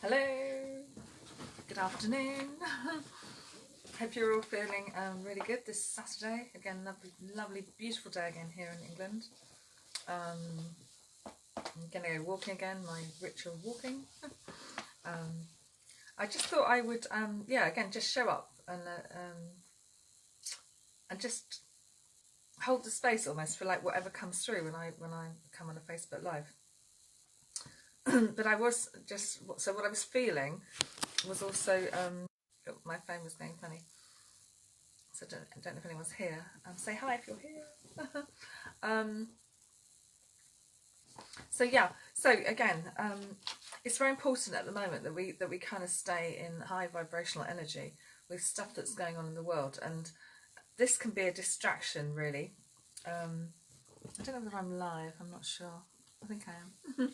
Hello, good afternoon. Hope you're all feeling really good this Saturday. Again, lovely, beautiful day again here in England. I'm going to go walking again, my ritual walking. I just thought I would, again, just show up and just hold the space almost for like whatever comes through when I come on a Facebook Live. But I was just, so what I was feeling was also, my phone was going funny, so I don't know if anyone's here. Say hi if you're here. So again, it's very important at the moment that we kind of stay in high vibrational energy with stuff that's going on in the world, and this can be a distraction really. I don't know whether I'm live, I'm not sure. I think I am.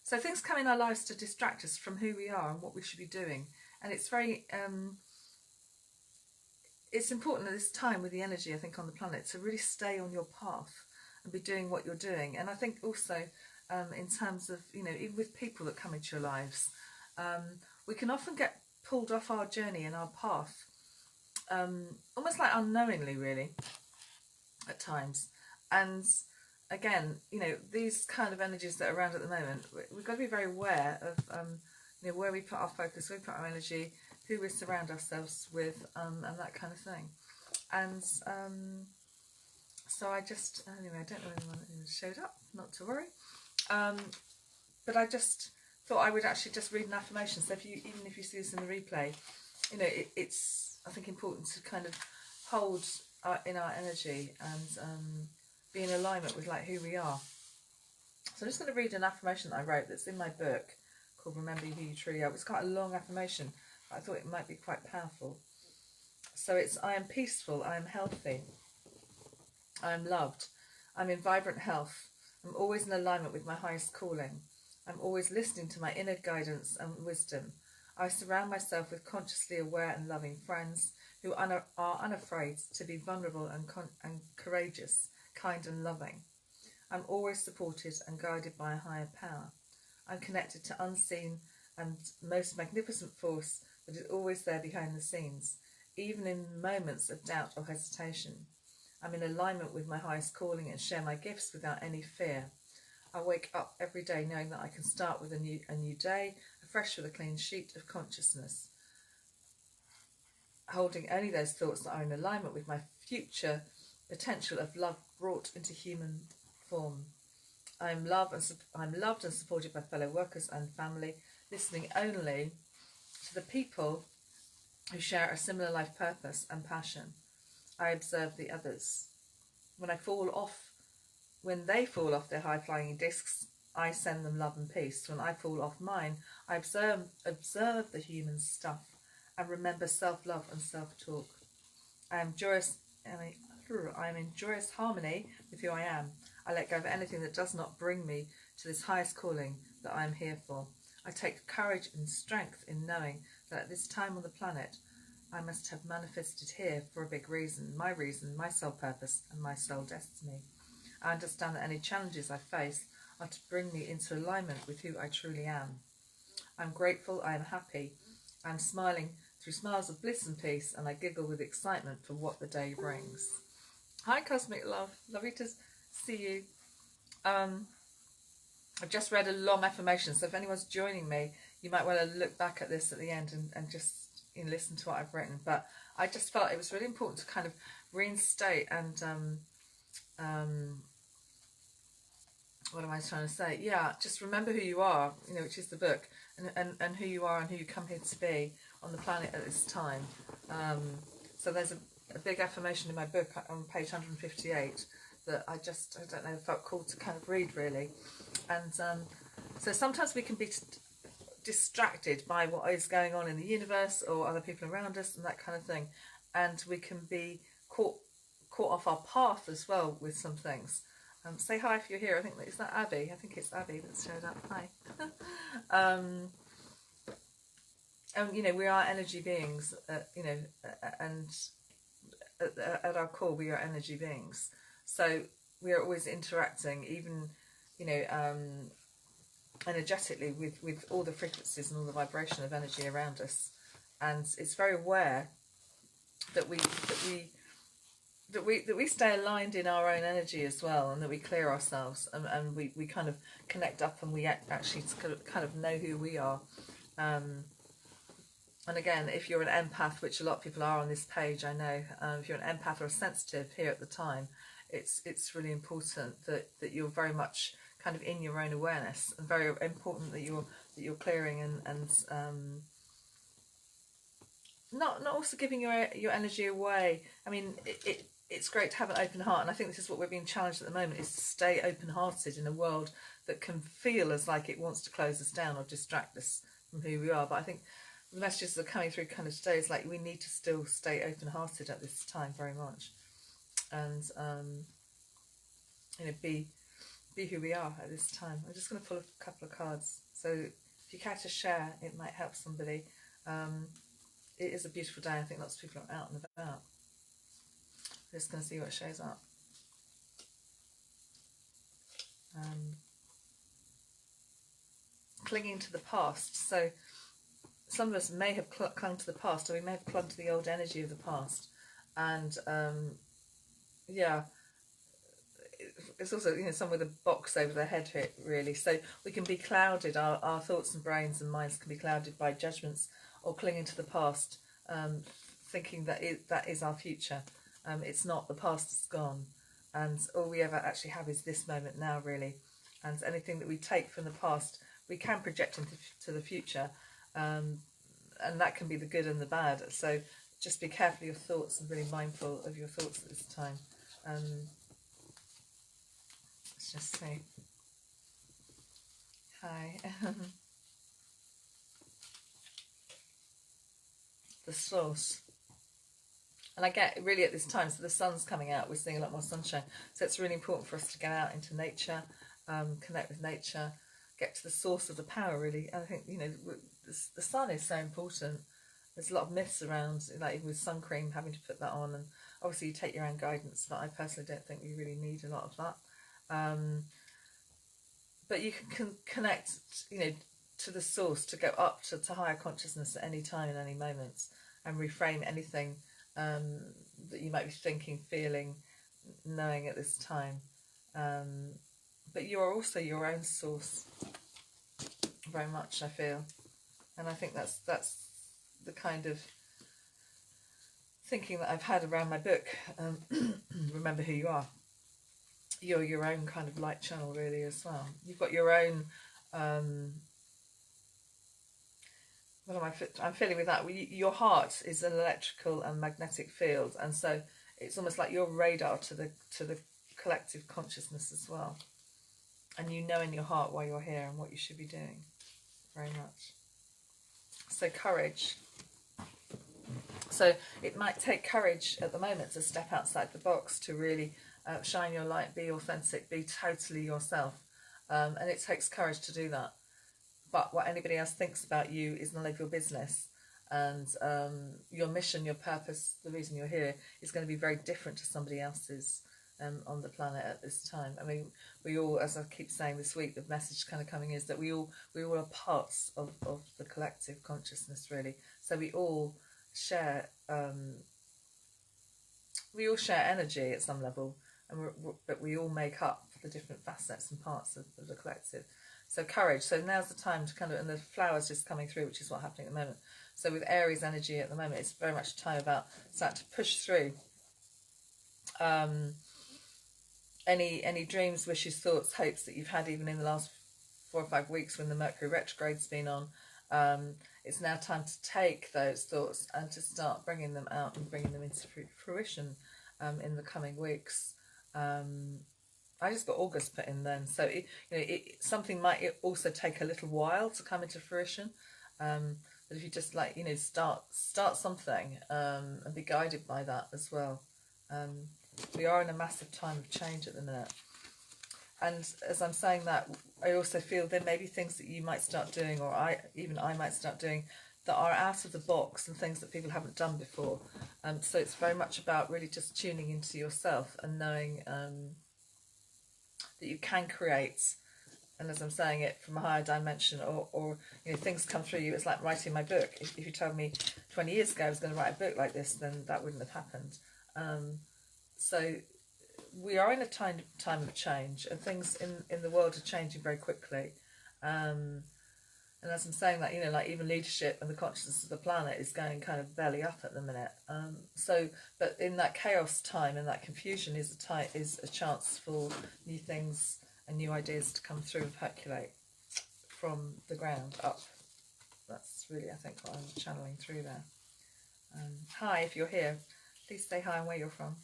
So things come in our lives to distract us from who we are and what we should be doing, and it's very it's important at this time with the energy, I think, on the planet to really stay on your path and be doing what you're doing. And I think also in terms of, even with people that come into your lives, we can often get pulled off our journey and our path, almost like unknowingly really at times. And again, these kind of energies that are around at the moment, we've got to be very aware of where we put our focus, where we put our energy, who we surround ourselves with, and that kind of thing. And so I just, anyway, I don't know if anyone showed up, not to worry. But I just thought I would actually just read an affirmation. So even if you see this in the replay, it's, I think, important to kind of hold in our energy and be in alignment with like who we are. So I'm just going to read an affirmation that I wrote that's in my book called Remember Who You Truly Are. It's quite a long affirmation, but I thought it might be quite powerful. So it's, I am peaceful, I am healthy, I am loved, I'm in vibrant health, I'm always in alignment with my highest calling, I'm always listening to my inner guidance and wisdom, I surround myself with consciously aware and loving friends who are unafraid to be vulnerable and courageous, kind and loving. I'm always supported and guided by a higher power. I'm connected to unseen and most magnificent force that is always there behind the scenes, even in moments of doubt or hesitation. I'm in alignment with my highest calling and share my gifts without any fear. I wake up every day knowing that I can start with a new day, afresh with a clean sheet of consciousness, holding only those thoughts that are in alignment with my future potential of love brought into human form. I'm loved and supported by fellow workers and family, listening only to the people who share a similar life purpose and passion. I observe the others. When they fall off their high-flying discs, I send them love and peace. When I fall off mine, I observe the human stuff and remember self-love and self-talk. I am in joyous harmony with who I am. I let go of anything that does not bring me to this highest calling that I am here for. I take courage and strength in knowing that at this time on the planet, I must have manifested here for a big reason, my soul purpose and my soul destiny. I understand that any challenges I face are to bring me into alignment with who I truly am. I'm grateful, I am happy, I'm smiling through smiles of bliss and peace, and I giggle with excitement for what the day brings. Hi Cosmic Love, lovely to see you. I've just read a long affirmation, so if anyone's joining me, you might want to look back at this at the end and just listen to what I've written. But I just felt it was really important to kind of reinstate and what am I trying to say? Yeah, just remember who you are, which is the book, and who you are and who you come here to be on the planet at this time. So there's a big affirmation in my book on page 158 that I don't know, felt called to kind of read really. And so sometimes we can be distracted by what is going on in the universe or other people around us and that kind of thing, and we can be caught off our path as well with some things. Say hi if you're here. I think is that Abby? I think it's Abby that showed up. Hi. And we are energy beings. And at our core, we are energy beings. So we are always interacting. Even energetically with all the frequencies and all the vibration of energy around us, and it's very aware that we stay aligned in our own energy as well, and that we clear ourselves, and we kind of connect up, and we actually kind of know who we are. And again, if you're an empath, which a lot of people are on this page, I know, if you're an empath or a sensitive here at the time, it's really important that you're very much kind of in your own awareness, and very important that you're clearing and not also giving your energy away. I mean, it's great to have an open heart, and I think this is what we're being challenged at the moment, is to stay open-hearted in a world that can feel as like it wants to close us down or distract us from who we are. But I think the messages that are coming through kind of today is like we need to still stay open-hearted at this time very much, and be who we are at this time. I'm just going to pull a couple of cards, so if you care to share, it might help somebody. It is a beautiful day. I think lots of people are out and about. I'm just going to see what shows up. Clinging to the past. So some of us may have clung to the past, or we may have clung to the old energy of the past. And yeah, it's also, some with a box over their head here, really. So we can be clouded, our thoughts and brains and minds can be clouded by judgments or clinging to the past, thinking that that is our future. It's not. The past is gone, and all we ever actually have is this moment now, really. And anything that we take from the past, we can project into the future, and that can be the good and the bad. So just be careful of your thoughts and really mindful of your thoughts at this time. Let's just see. Hi. The source. And I get really at this time, so the sun's coming out, we're seeing a lot more sunshine. So it's really important for us to get out into nature, connect with nature, get to the source of the power, really. And I think, the sun is so important. There's a lot of myths around, like with sun cream, having to put that on. And obviously you take your own guidance, but I personally don't think we really need a lot of that. But you can connect, to the source, to go up to higher consciousness at any time, in any moment, and reframe anything that you might be thinking, feeling, knowing at this time. But you are also your own source, very much, I feel. And I think that's the kind of thinking that I've had around my book. Remember who you are. You're your own kind of light channel, really, as well. You've got your own... I'm feeling with that. Your heart is an electrical and magnetic field, and so it's almost like your radar to the collective consciousness as well. And you know in your heart why you're here and what you should be doing, very much. So courage. So it might take courage at the moment to step outside the box, to really shine your light, be authentic, be totally yourself, and it takes courage to do that. But what anybody else thinks about you is none of your business. And your mission, your purpose, the reason you're here is going to be very different to somebody else's on the planet at this time. I mean, we all, as I keep saying this week, the message kind of coming is that we all are parts of the collective consciousness, really. So we all share energy at some level, but we all make up the different facets and parts of the collective. So courage. So now's the time to kind of, and the flowers just coming through, which is what's happening at the moment. So with Aries energy at the moment, it's very much a time about starting to push through any dreams, wishes, thoughts, hopes that you've had even in the last 4 or 5 weeks when the Mercury retrograde's been on. It's now time to take those thoughts and to start bringing them out and bringing them into fruition in the coming weeks. I just got August put in then, so something might also take a little while to come into fruition. But if you just start something and be guided by that as well. We are in a massive time of change at the minute, and as I'm saying that, I also feel there may be things that you might start doing, or I might start doing, that are out of the box and things that people haven't done before. So it's very much about really just tuning into yourself and knowing that you can create and as I'm saying it from a higher dimension, or you know, things come through you. It's like writing my book. If you told me 20 years ago I was going to write a book like this, then that wouldn't have happened. So we are in a time of change, and things in the world are changing very quickly. And as I'm saying that, you know, like even leadership and the consciousness of the planet is going kind of belly up at the minute. But in that chaos time and that confusion is a chance for new things and new ideas to come through and percolate from the ground up. That's really, I think, what I'm channeling through there. Hi, if you're here, please say hi and where you're from.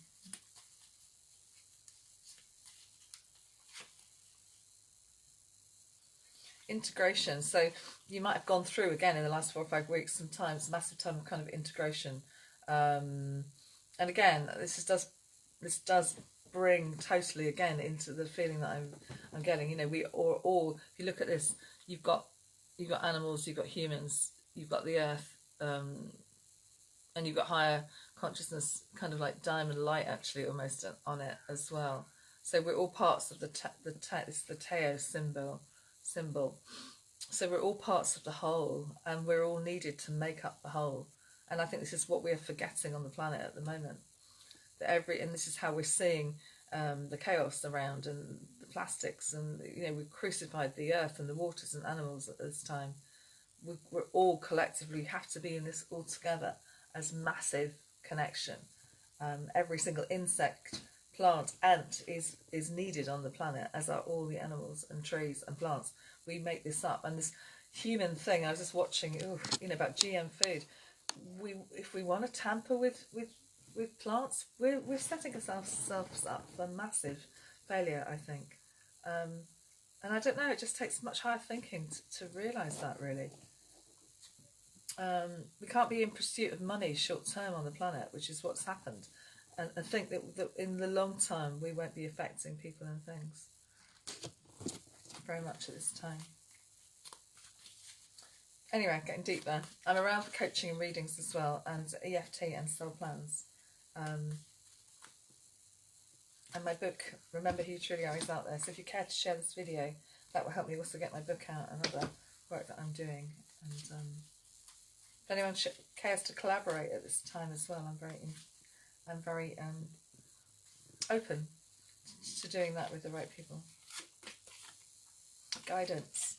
Integration. So you might have gone through again in the last 4 or 5 weeks, sometimes massive time of kind of integration. And again, this does bring totally again into the feeling that I'm getting. You know, we are all. If you look at this, you've got animals, you've got humans, you've got the earth, and you've got higher consciousness, kind of like diamond light actually almost on it as well. So we're all parts of the Teo symbol. So we're all parts of the whole, and we're all needed to make up the whole. And I think this is what we're forgetting on the planet at the moment. And this is how we're seeing the chaos around, and the plastics, and you know, we've crucified the earth and the waters and animals at this time. We're all collectively have to be in this all together as massive connection. Every single insect, plant, ant is needed on the planet, as are all the animals and trees and plants. We make this up, and this human thing. I was just watching, you know, about GM food. If we want to tamper with plants, we're setting ourselves up for massive failure, I think. And I don't know. It just takes much higher thinking to realise that, really. We can't be in pursuit of money short term on the planet, which is what's happened. And I think that in the long term, we won't be affecting people and things very much at this time. Anyway, getting deep there. I'm around for coaching and readings as well, and EFT and soul plans. And my book, Remember Who You Truly Are, is out there. So if you care to share this video, that will help me also get my book out and other work that I'm doing. And if anyone cares to collaborate at this time as well, I'm very open to doing that with the right people. Guidance.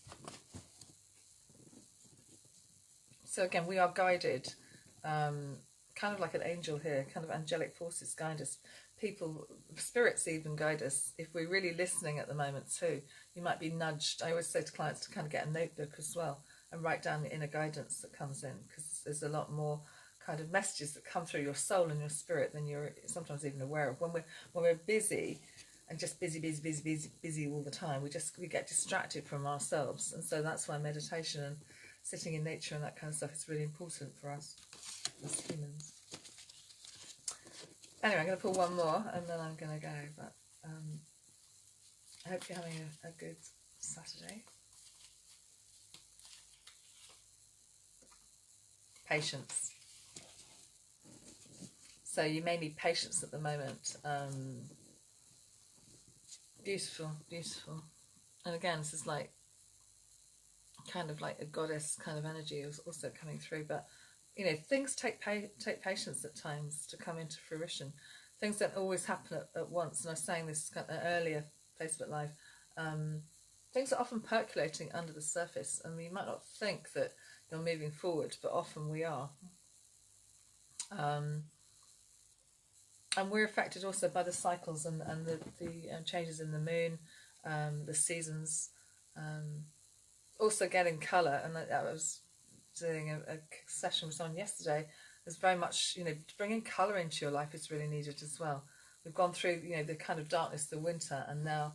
So again, we are guided, kind of like an angel here, kind of angelic forces guide us. People, spirits even guide us. If we're really listening at the moment too, you might be nudged. I always say to clients to kind of get a notebook as well and write down the inner guidance that comes in, because there's a lot more kind of messages that come through your soul and your spirit than you're sometimes even aware of. When we're busy and just busy all the time, we get distracted from ourselves, and so that's why meditation and sitting in nature and that kind of stuff is really important for us as humans. Anyway, I'm going to pull one more and then I'm going to go, but I hope you're having a good Saturday. Patience. So you may need patience at the moment. Beautiful, beautiful. And again, this is like kind of like a goddess kind of energy is also coming through, but you know, things take patience at times to come into fruition. Things don't always happen at once, and I was saying this kind of earlier Facebook Live. Things are often percolating under the surface, and you might not think that you're moving forward, but often we are. And we're affected also by the cycles and the changes in the moon, the seasons. Also getting colour, and I was doing a session with someone yesterday. There's very much, you know, bringing colour into your life is really needed as well. We've gone through, you know, the kind of darkness, the winter, and now